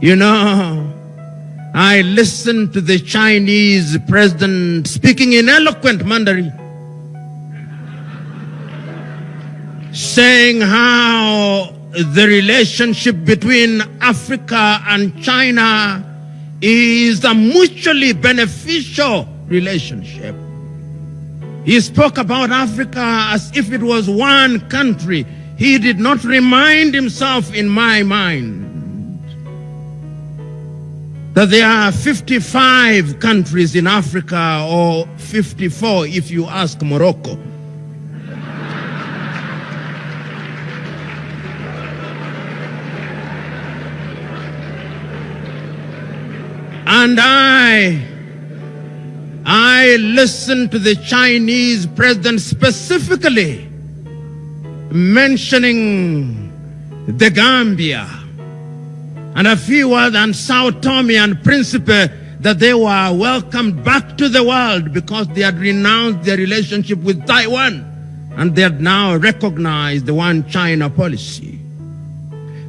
You know, I listened to the Chinese president speaking in eloquent Mandarin, saying how the relationship between Africa and China is a mutually beneficial relationship. He spoke about Africa as if it was one country. He did not remind himself, in my mind, that there are 55 countries in Africa, or 54 if you ask Morocco. And I listened to the Chinese president specifically mentioning the Gambia and a few other, and Sao Tome and Principe, that they were welcomed back to the world because they had renounced their relationship with Taiwan and they had now recognized the one China policy.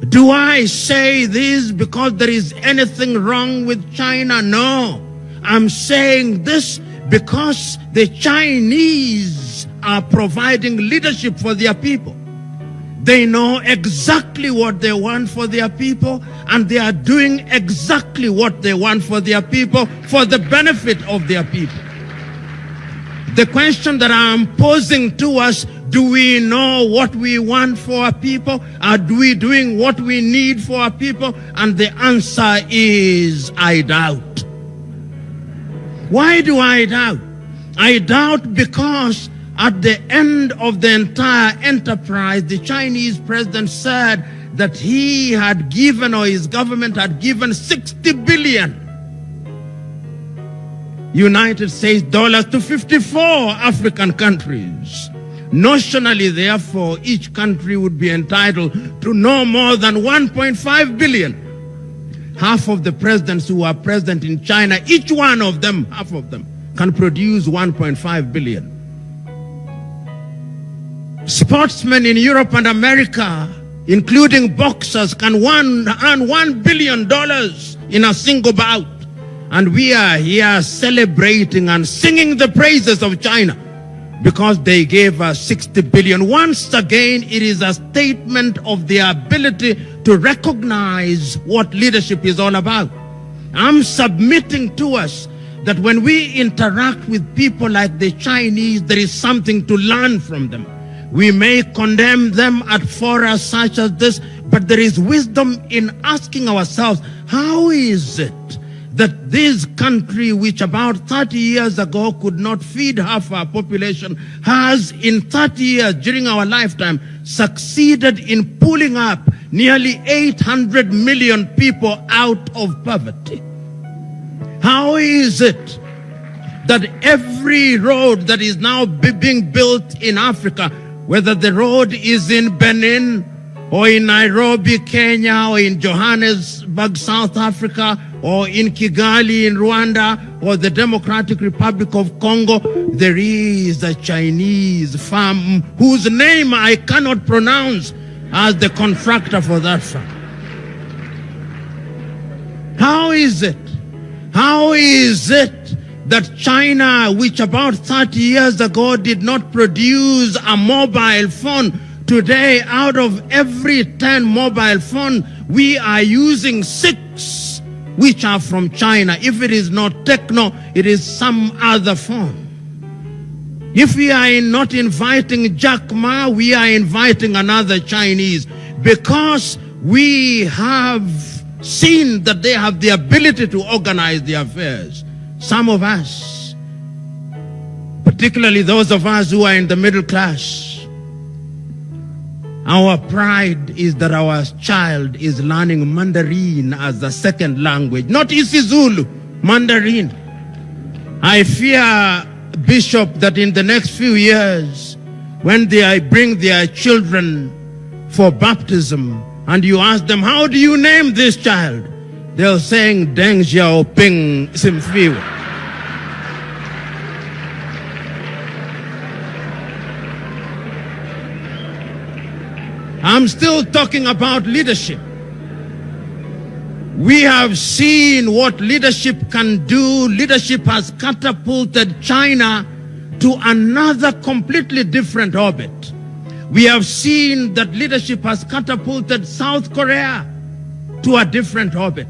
Do I say this because there is anything wrong with China? No. I'm saying this because the Chinese are providing leadership for their people. They know exactly what they want for their people, and they are doing exactly what they want for their people for the benefit of their people. The question that I'm posing to us, do we know what we want for our people? Are we doing what we need for our people? And the answer is, I doubt. Why do I doubt? I doubt because at the end of the entire enterprise, the Chinese president said that he had given, or his government had given, 60 billion United States dollars to 54 African countries. Notionally, therefore, each country would be entitled to no more than 1.5 billion. Half of the presidents who are present in China, each one of them, half of them, can produce 1.5 billion. Sportsmen in Europe and America, including boxers, can earn $1 billion in a single bout. And we are here celebrating and singing the praises of China because they gave us 60 billion. Once again, it is a statement of their ability to recognize what leadership is all about. I'm submitting to us that when we interact with people like the Chinese, there is something to learn from them. We may condemn them at forums such as this, but there is wisdom in asking ourselves, how is it that this country, which about 30 years ago could not feed half our population, has in 30 years during our lifetime succeeded in pulling up nearly 800 million people out of poverty? How is it that every road that is now being built in Africa, whether the road is in Benin or in Nairobi, Kenya, or in Johannesburg, South Africa, or in Kigali, in Rwanda, or the Democratic Republic of Congo, there is a Chinese firm whose name I cannot pronounce as the contractor for that firm? How is it? How is it that China, which about 30 years ago did not produce a mobile phone, today out of every 10 mobile phones, we are using 6 which are from China? If it is not Techno, it is some other phone. If we are not inviting Jack Ma, we are inviting another Chinese, because we have seen that they have the ability to organize their affairs. Some of us, particularly those of us who are in the middle class, our pride is that our child is learning Mandarin as a second language, not isiZulu, Mandarin. I fear, Bishop, that in the next few years, when they bring their children for baptism, and you ask them, how do you name this child? They'll say, Deng Xiaoping Simfiwa. I'm still talking about leadership. We have seen what leadership can do. Leadership has catapulted China to another completely different orbit. We have seen that leadership has catapulted South Korea to a different orbit.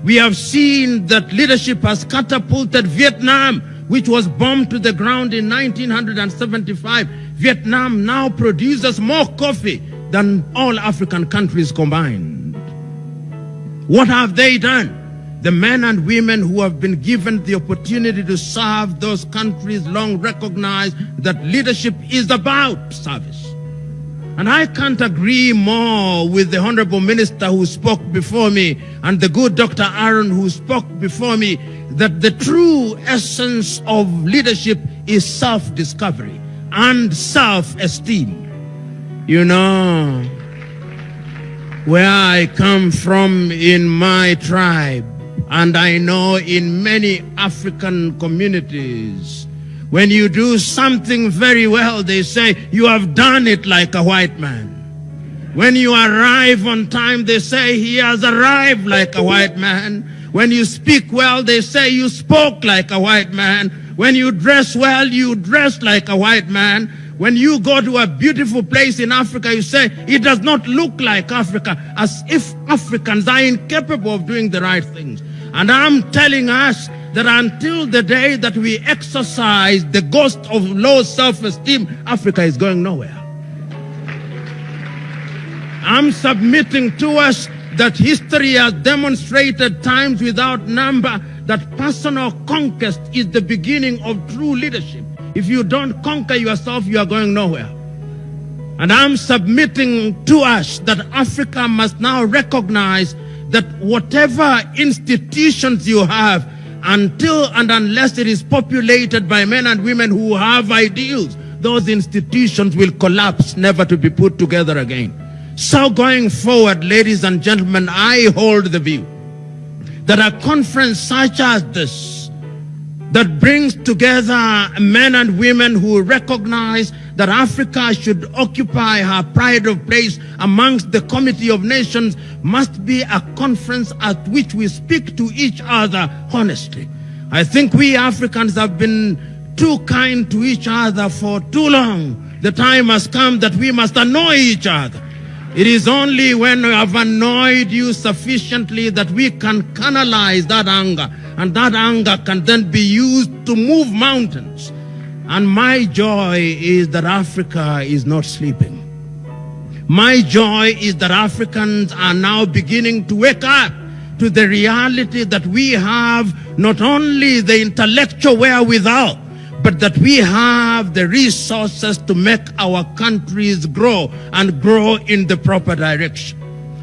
We have seen that leadership has catapulted Vietnam, which was bombed to the ground in 1975. Vietnam now produces more coffee than all African countries combined. What have they done? The men and women who have been given the opportunity to serve those countries long recognize that leadership is about service. And I can't agree more with the Honorable Minister who spoke before me and the good Dr. Aaron who spoke before me that the true essence of leadership is self-discovery and self-esteem. You know, where I come from in my tribe, and I know in many African communities, when you do something very well, they say, you have done it like a white man. When you arrive on time, they say, he has arrived like a white man. When you speak well, they say, you spoke like a white man. When you dress well, you dress like a white man. When you go to a beautiful place in Africa, you say, it does not look like Africa, as if Africans are incapable of doing the right things. And I'm telling us that until the day that we exercise the ghost of low self-esteem, Africa is going nowhere. I'm submitting to us that history has demonstrated times without number that personal conquest is the beginning of true leadership. If you don't conquer yourself, you are going nowhere. And I'm submitting to us that Africa must now recognize that whatever institutions you have, until and unless it is populated by men and women who have ideals, those institutions will collapse, never to be put together again. So going forward, ladies and gentlemen, I hold the view that a conference such as this, that brings together men and women who recognize that Africa should occupy her pride of place amongst the Committee of Nations, must be a conference at which we speak to each other honestly. I think we Africans have been too kind to each other for too long. The time has come that we must annoy each other. It is only when we have annoyed you sufficiently that we can canalize that anger, and that anger can then be used to move mountains. And my joy is that Africa is not sleeping. My joy is that Africans are now beginning to wake up to the reality that we have not only the intellectual wherewithal, but that we have the resources to make our countries grow and grow in the proper direction.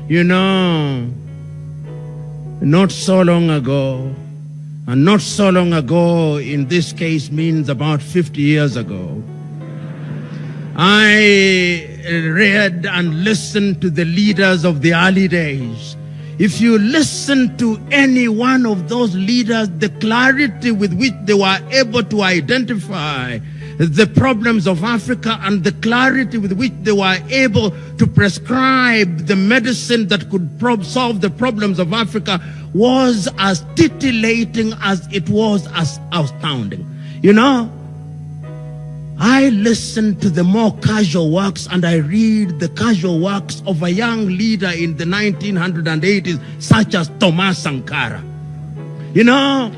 You know, not so long ago, and not so long ago in this case means about 50 years ago, I read and listened to the leaders of the early days. If you listen to any one of those leaders, the clarity with which they were able to identify the problems of Africa and the clarity with which they were able to prescribe the medicine that could solve the problems of Africa was as titillating as it was as astounding. You know, I listen to the more casual works and I read the casual works of a young leader in the 1980s, such as Thomas Sankara. You know,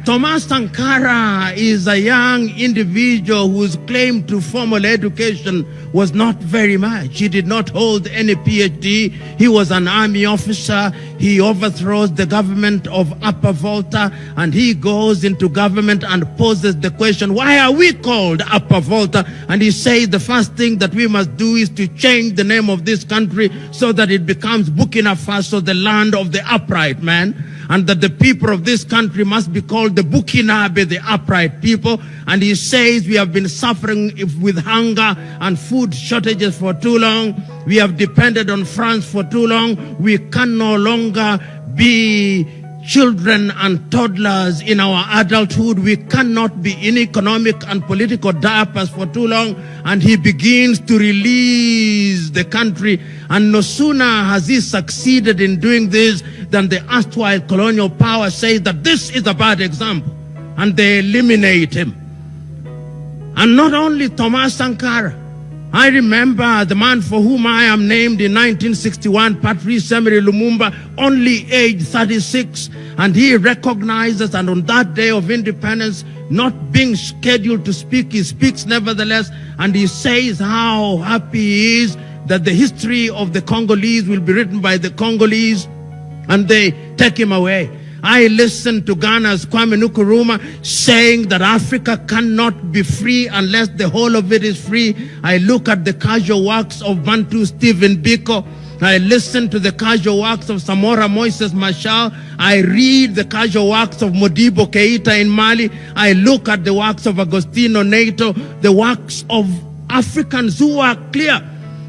Thomas Sankara is a young individual whose claim to formal education was not very much. He did not hold any PhD. He was an army officer. He overthrows the government of Upper Volta, and he goes into government and poses the question, why are we called Upper Volta? And he says the first thing that we must do is to change the name of this country so that it becomes Burkina Faso, the land of the upright man, and that the people of this country must be called the Burkinabe, the upright people. And he says we have been suffering with hunger and food shortages for too long. We have depended on France for too long. We can no longer be children and toddlers in our adulthood. We cannot be in economic and political diapers for too long. And he begins to release the country. And no sooner has he succeeded in doing this than the erstwhile colonial power says that this is a bad example. And they eliminate him. And not only Thomas Sankara. I remember the man for whom I am named in 1961, Patrice Emery Lumumba, only aged 36, and he recognizes, and on that day of independence, not being scheduled to speak, he speaks nevertheless, and he says how happy he is that the history of the Congolese will be written by the Congolese, and they take him away. I listened to Ghana's Kwame Nkrumah saying that Africa cannot be free unless the whole of it is free. I look at the casual works of Bantu Stephen Biko. I listen to the casual works of Samora Moises Machel. I read the casual works of Modibo Keita in Mali. I look at the works of Agostino Neto, the works of Africans who are clear.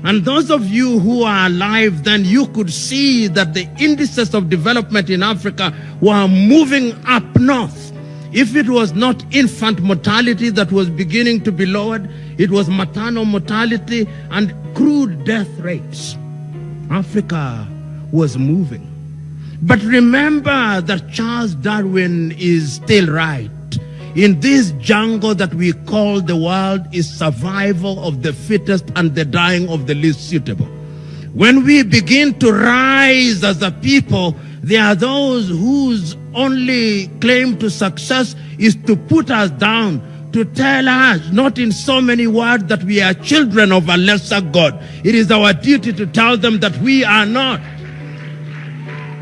And those of you who are alive, then you could see that the indices of development in Africa were moving up north. If it was not infant mortality that was beginning to be lowered, it was maternal mortality and crude death rates. Africa was moving. But remember that Charles Darwin is still right. In this jungle that we call the world is survival of the fittest and the dying of the least suitable. When we begin to rise as a people, there are those whose only claim to success is to put us down, to tell us, not in so many words, that we are children of a lesser God. It is our duty to tell them that we are not.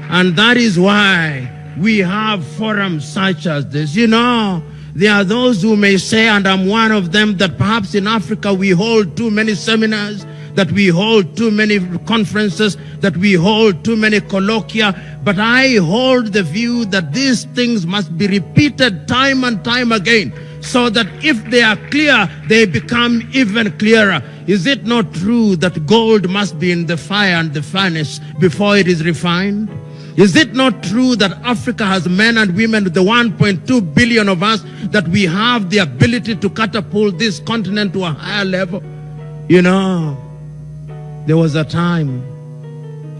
And that is why we have forums such as this. You know, there are those who may say, and I'm one of them, that perhaps in Africa we hold too many seminars, that we hold too many conferences, that we hold too many colloquia. But I hold the view that these things must be repeated time and time again, so that if they are clear, they become even clearer. Is it not true that gold must be in the fire and the furnace before it is refined? Is it not true that Africa has men and women, the 1.2 billion of us, that we have the ability to catapult this continent to a higher level? You know, there was a time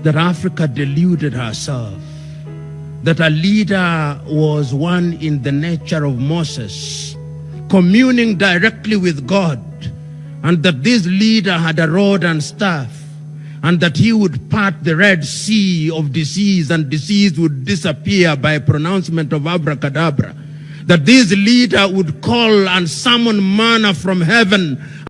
that Africa deluded herself, that a leader was one in the nature of Moses, communing directly with God, and that this leader had a rod and staff, and that he would part the Red Sea of disease, and disease would disappear by pronouncement of abracadabra. That this leader would call and summon manna from heaven,